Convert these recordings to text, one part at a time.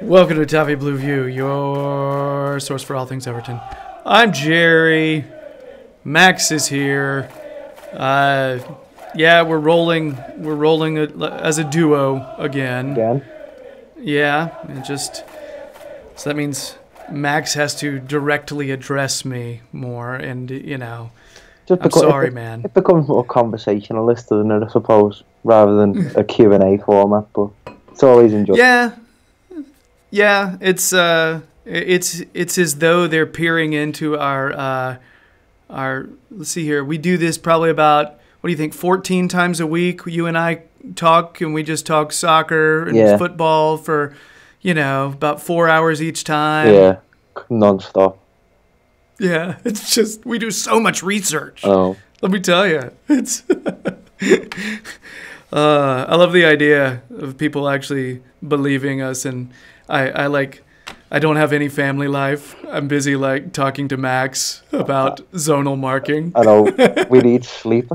Welcome to Toffee Blue View, your source for all things Everton. I'm Gerry. Max is here. Yeah, we're rolling. We're rolling as a duo again. Again? Yeah, so that means Max has to directly address me more, and I'm sorry, man. It becomes more conversationalist, doesn't it? I suppose, rather than a Q&A format, but it's always enjoyable. Yeah, it's as though they're peering into our let's see here. We do this probably about, what do you think, 14 times a week? You and I talk, and we just talk soccer and football for, about 4 hours each time. Yeah, non-stop. Yeah, it's just, we do so much research. Oh. Let me tell you. It's I love the idea of people actually believing us, and I don't have any family life. I'm busy talking to Max about zonal marking. I know, we need sleep.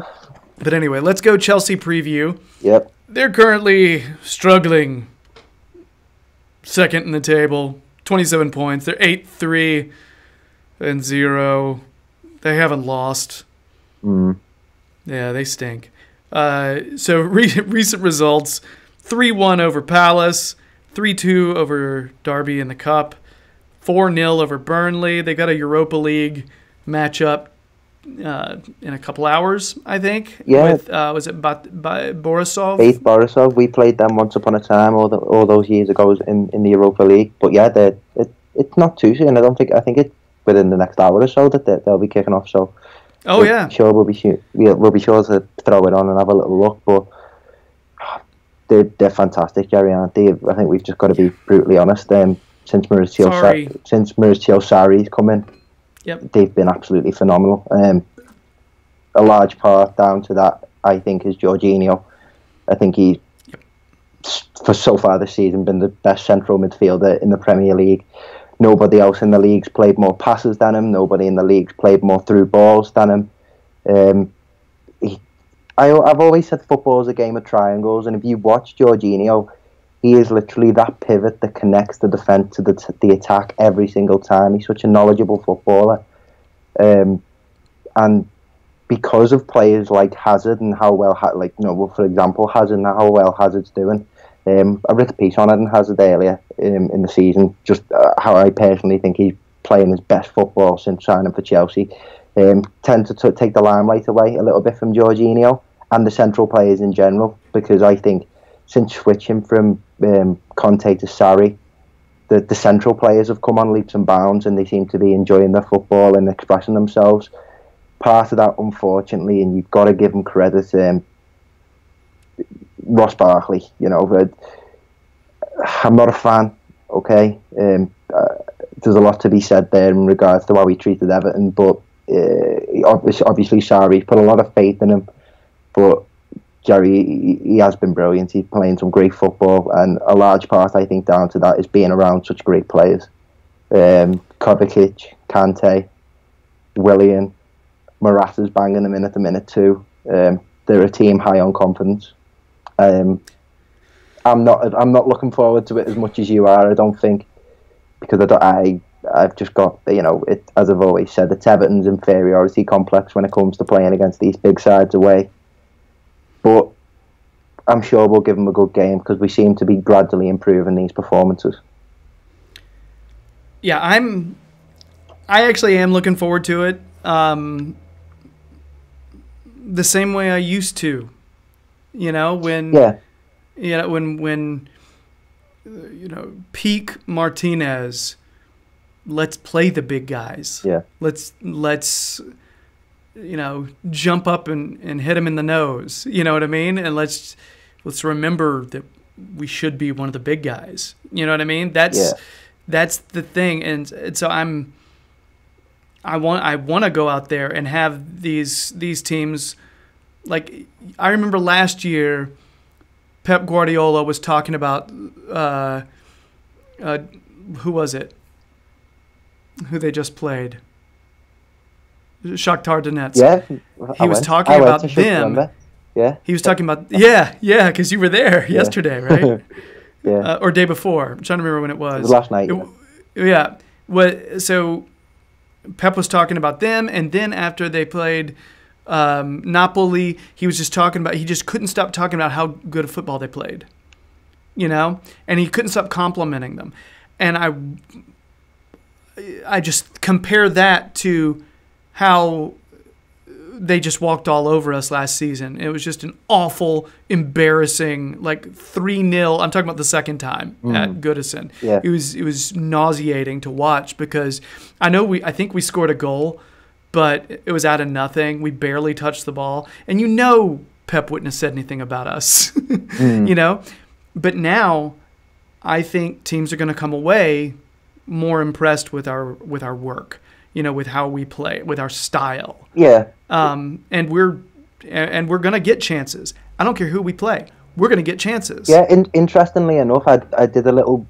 But anyway, let's go Chelsea preview. Yep. They're currently struggling. Second in the table, 27 points. They're 8-3 and 0. They haven't lost. Yeah, they stink. So recent results: 3-1 over Palace, 3-2 over Derby in the Cup, 4-0 over Burnley. They got a Europa League matchup in a couple hours, I think. Yeah. With, was it Borisov? Faith Borisov. We played them once upon a time, all those years ago in the Europa League. But yeah, it's not too soon. I think it's within the next hour or so that they'll be kicking off. So. Oh yeah. Sure, we'll be sure to throw it on and have a little look. But they're fantastic, Gerry, aren't they? I think we've just got to be brutally honest. Since Maurizio Sarri's come in, they've been absolutely phenomenal. A large part down to that, I think, is Jorginho. I think he's for so far this season been the best central midfielder in the Premier League. Nobody else in the league's played more passes than him. Nobody in the league's played more through balls than him. I've always said football is a game of triangles, and if you watch Jorginho, he is literally that pivot that connects the defence to the attack every single time. He's such a knowledgeable footballer. And because of players like Hazard and how well, for example, Hazard and how well Hazard's doing, I wrote a piece on it and Hazard earlier in the season, just how I personally think he's playing his best football since signing for Chelsea. Tend to take the limelight away a little bit from Jorginho and the central players in general, because I think since switching from Conte to Sarri, the central players have come on leaps and bounds, and they seem to be enjoying their football and expressing themselves. Part of that, unfortunately, and you've got to give them credit, Ross Barkley, I'm not a fan, okay? There's a lot to be said there in regards to how he treated Everton, but obviously Sarri put a lot of faith in him. But Gerry, he has been brilliant. He's playing some great football, and a large part, I think, down to that is being around such great players. Kovacic, Kante, Willian, Morata's banging them in at the minute too. They're a team high on confidence. I'm not looking forward to it as much as you are. I don't think, because I've just got, as I've always said, it's Everton's inferiority complex when it comes to playing against these big sides away. But I'm sure we'll give them a good game, because we seem to be gradually improving these performances. Yeah, I actually am looking forward to it. The same way I used to, when peak Martinez, let's play the big guys. Yeah. Let's jump up and hit him in the nose. You know what I mean? And let's remember that we should be one of the big guys. You know what I mean? That's the thing. And so I want to go out there and have these teams. Like, I remember last year, Pep Guardiola was talking about who was it? Who they just played? Shakhtar Donetsk. Yeah, he was talking about them. Yeah, he was talking about because you were there yesterday, right? Yeah. Or day before. I'm trying to remember when it It was. was last night. Yeah. So Pep was talking about them, and then after they played Napoli, he was just talking about, he just couldn't stop talking about how good of football they played, and he couldn't stop complimenting them. And I just compare that to how they just walked all over us last season. It was just an awful, embarrassing, like 3-0. I'm talking about the second time at Goodison. Yeah. It was nauseating to watch because I think we scored a goal, but it was out of nothing. We barely touched the ball, and Pep wouldn't have said anything about us, But now, I think teams are going to come away more impressed with our work, with how we play, with our style. Yeah. And we're going to get chances. I don't care who we play. We're going to get chances. Yeah. Interestingly enough, I did a little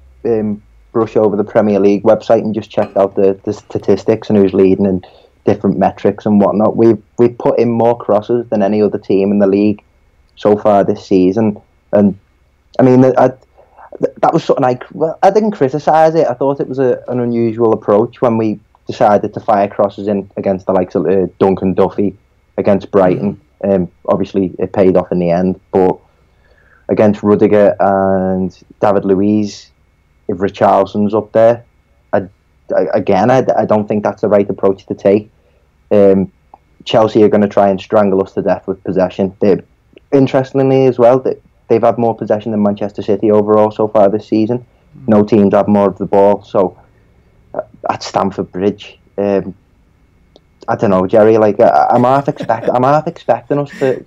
brush over the Premier League website and just checked out the statistics and who's leading and different metrics and whatnot. We've put in more crosses than any other team in the league so far this season, and I mean that was something I didn't criticise it. I thought it was an unusual approach when we decided to fire crosses in against the likes of Duncan Toffee against Brighton. Obviously, it paid off in the end, but against Rudiger and David Luiz, if Richarlison's up there, I don't think that's the right approach to take. Chelsea are going to try and strangle us to death with possession. Interestingly as well, they've had more possession than Manchester City overall so far this season. No teams have more of the ball. So at Stamford Bridge, I don't know, Gerry. Like I'm half expecting us to.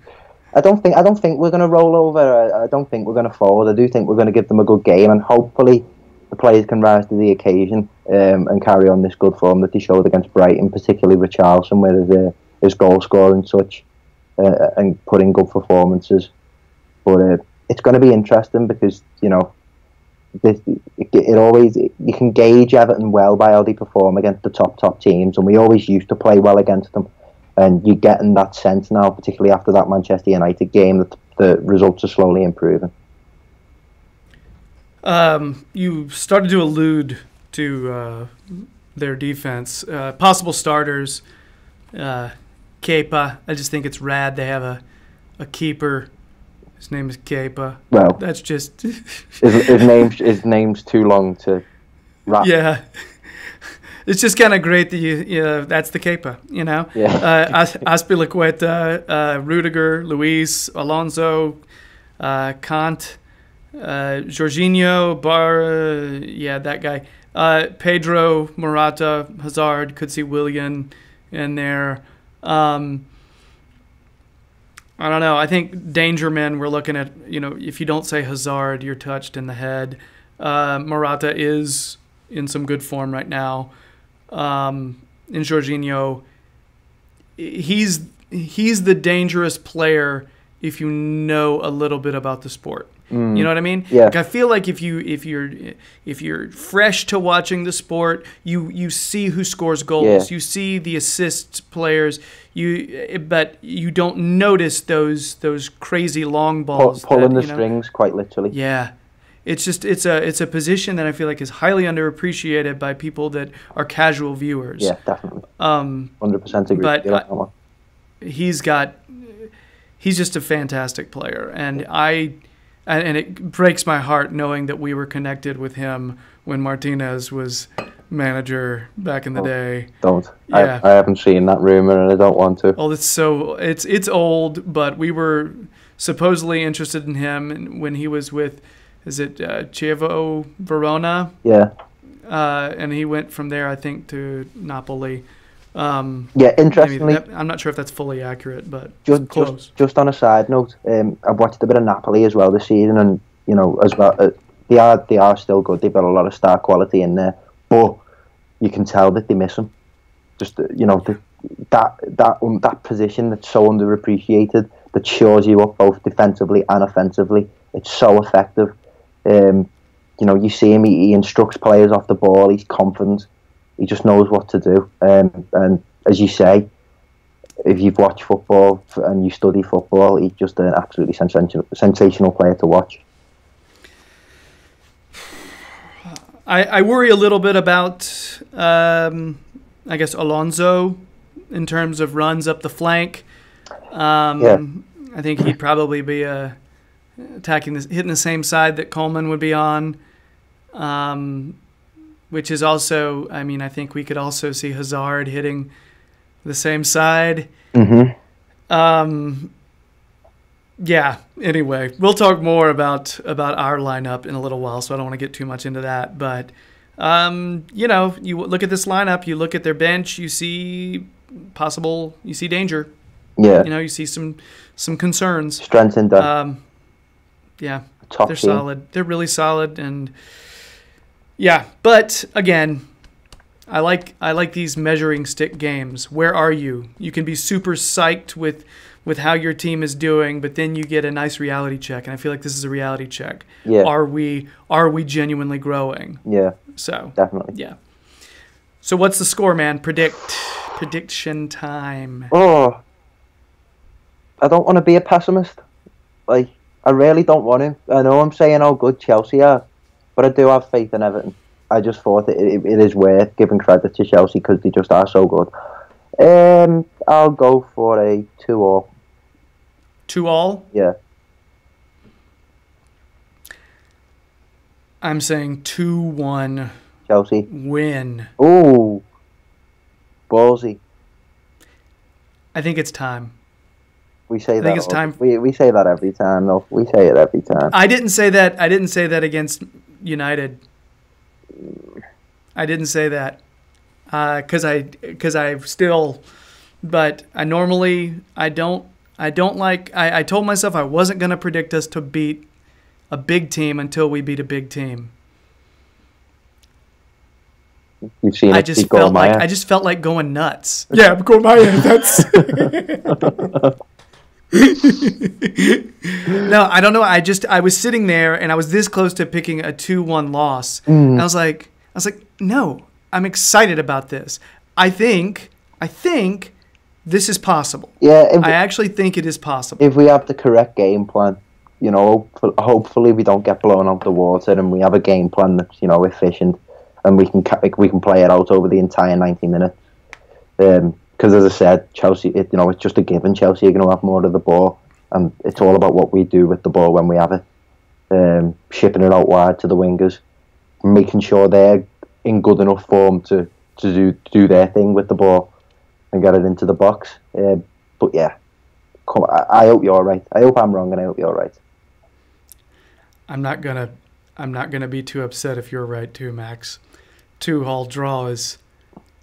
I don't think we're going to roll over. I don't think we're going to fold. I do think we're going to give them a good game, and hopefully the players can rise to the occasion and carry on this good form that they showed against Brighton, particularly Richarlison with his goal scoring such and putting good performances. But it's going to be interesting because it always, you can gauge Everton well by how they perform against the top teams, and we always used to play well against them. And you're getting that sense now, particularly after that Manchester United game, that the results are slowly improving. You started to allude to their defense. Possible starters, Kepa. I just think it's rad they have a keeper. His name is Kepa. Well, that's just his name's too long to wrap. Yeah. It's just kind of great that that's the Kepa, Yeah. Azpilicueta, Rudiger, Luis, Alonso, Kant, Jorginho, that guy, Pedro, Morata, Hazard, could see Willian in there. I don't know. I think danger men, we're looking at, if you don't say Hazard, you're touched in the head. Morata is in some good form right now. And Jorginho, he's the dangerous player if you know a little bit about the sport. You know what I mean? Yeah. Like I feel like if you're fresh to watching the sport, you see who scores goals, you see the assist players, but you don't notice those crazy long balls pulling the strings, quite literally. Yeah. It's just it's a position that I feel like is highly underappreciated by people that are casual viewers. Yeah, definitely. 100% agree. But he's just a fantastic player, and it breaks my heart knowing that we were connected with him when Martinez was manager back in the day. Don't. Yeah. I haven't seen that rumor, and I don't want to. Oh, it's old, but we were supposedly interested in him when he was with. Is it Chievo Verona? Yeah. And he went from there, I think, to Napoli. Interestingly, I'm not sure if that's fully accurate, but close. Just on a side note, I've watched a bit of Napoli as well this season, and as well, they are still good. They've got a lot of star quality in there, but you can tell that they miss him. Just that position that's so underappreciated, that shows you up both defensively and offensively. It's so effective. You see him, he instructs players off the ball, he's confident, he just knows what to do. And as you say, if you've watched football and you study football, he's just an absolutely sensational player to watch. I worry a little bit about, I guess, Alonso in terms of runs up the flank. I think he'd probably be hitting the same side that Coleman would be on, which is also, I mean, I think we could also see Hazard hitting the same side. Mm-hmm. Yeah, anyway, we'll talk more about our lineup in a little while, so I don't want to get too much into that. But, you know, you look at this lineup, you look at their bench, you see danger. Yeah. You know, you see some concerns. Strength in depth. Yeah, Top they're team. solid. They're really solid, and yeah. But again, I like these measuring stick games. Where are you? You can be super psyched with how your team is doing, but then you get a nice reality check, and I feel like this is a reality check. Yeah. Are we genuinely growing? Yeah. So Definitely. yeah. So what's the score, man? Prediction time. Oh, I don't want to be a pessimist. Like, I really don't want to. I know I'm saying how good Chelsea are, but I do have faith in Everton. I just thought it is worth giving credit to Chelsea because they just are so good. I'll go for a 2-2. 2-2? Yeah. I'm saying 2-1. Chelsea. Win. Ooh. Ballsy. I think it's time. We say that. I think it's time. We say that every time, though. We say it every time. I didn't say that. I didn't say that against United. I didn't say that because I still. But I normally I don't like. I told myself I wasn't going to predict us to beat a big team until we beat a big team. You've seen I just felt like going nuts. Yeah, I'm going my nuts. No, I don't know. I was sitting there and I was this close to picking a 2-1 loss. And I was like, no, I'm excited about this. I think this is possible. Yeah, I actually think it is possible. If we have the correct game plan, you know, hopefully we don't get blown out the water, and we have a game plan that's, you know, efficient, and we can play it out over the entire 90 minutes. Because as I said, Chelsea, it's just a given. Chelsea are going to have more of the ball, and it's all about what we do with the ball when we have it. Shipping it out wide to the wingers, making sure they're in good enough form to do their thing with the ball and get it into the box. But yeah, I hope you're right. I hope I'm wrong, and I hope you're right. I'm not gonna be too upset if you're right too, Max. 2-2 draw is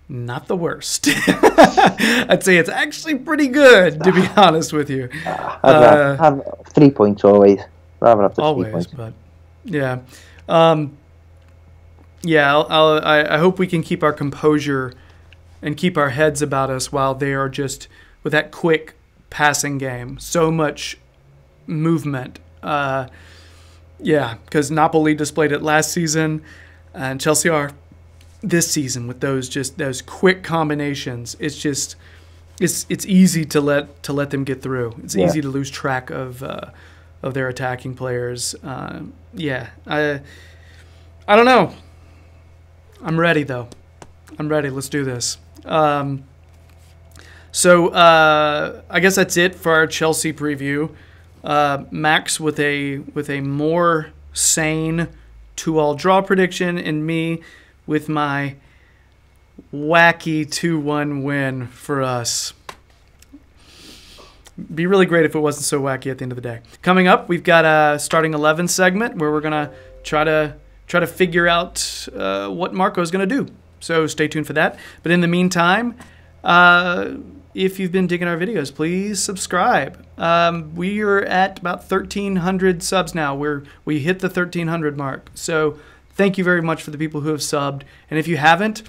not the worst. I'd say it's actually pretty good, to be honest with you. I'd have 3 points always. Rather have the 3 points. But yeah. Yeah, I hope we can keep our composure and keep our heads about us while they are just with that quick passing game. So much movement. Yeah, because Napoli displayed it last season, and Chelsea are this season with those quick combinations. It's easy to let them get through. It's easy to lose track of their attacking players. Yeah, I don't know. I'm ready though. I'm ready. Let's do this. So I guess that's it for our Chelsea preview. Max with a more sane 2-2 draw prediction, and me with my wacky 2-1 win for us. Be really great if it wasn't so wacky at the end of the day. Coming up, we've got a starting 11 segment where we're gonna try to figure out what Marco's gonna do. So stay tuned for that. But in the meantime, if you've been digging our videos, please subscribe. We are at about 1,300 subs now. We hit the 1,300 mark. So thank you very much for the people who have subbed. And if you haven't,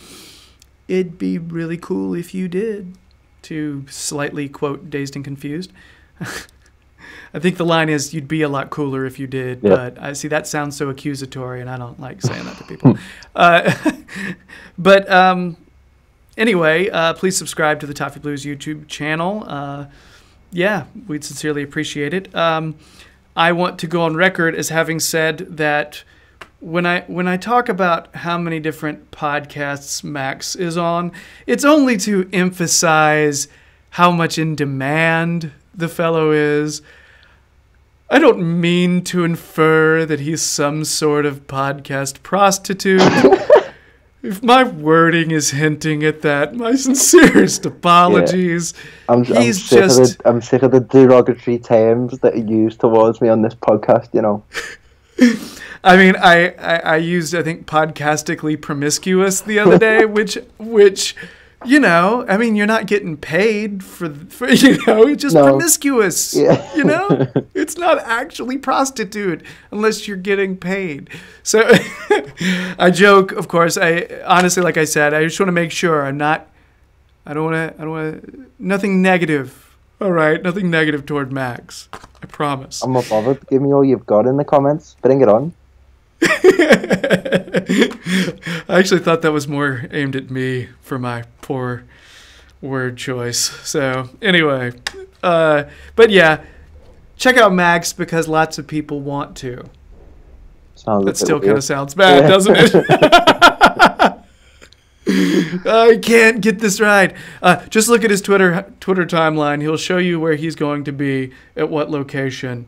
it'd be really cool if you did. To slightly quote Dazed and Confused. I think the line is, you'd be a lot cooler if you did. Yep. But I see that sounds so accusatory, and I don't like saying that to people. But anyway, please subscribe to the Toffee Blues YouTube channel. Yeah, we'd sincerely appreciate it. I want to go on record as having said that when I talk about how many different podcasts Max is on, it's only to emphasize how much in demand the fellow is. I don't mean to infer that he's some sort of podcast prostitute. If my wording is hinting at that, my sincerest apologies. Yeah. I'm sick of the derogatory terms that are used towards me on this podcast, you know. I mean, I used, I think, podcastically promiscuous the other day, which you know, I mean, you're not getting paid for you know, it's just promiscuous. Yeah. You know, it's not actually prostitute unless you're getting paid. So I joke, of course. I honestly, like I said, I just want to make sure I don't want to, nothing negative. All right, nothing negative toward Max. I promise. I'm not bothered. Give me all you've got in the comments. Bring it on. I actually thought that was more aimed at me for my poor word choice. So anyway, but yeah, check out Max because lots of people want to. That still kind of sounds bad, doesn't it? I can't get this right. Just look at his Twitter timeline. He'll show you where he's going to be at what location,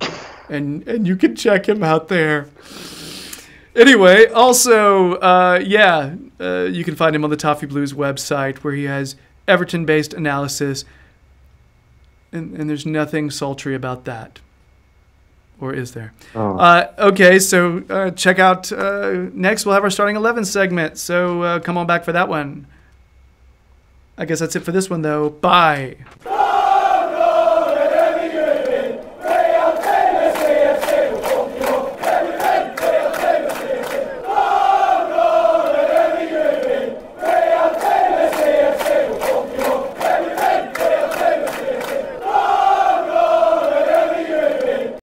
and you can check him out there. Anyway, also, you can find him on the Toffee Blues website where he has Everton-based analysis, and there's nothing sultry about that. Or is there? Oh. Okay, so check out, next we'll have our Starting 11 segment, so come on back for that one. I guess that's it for this one, though. Bye.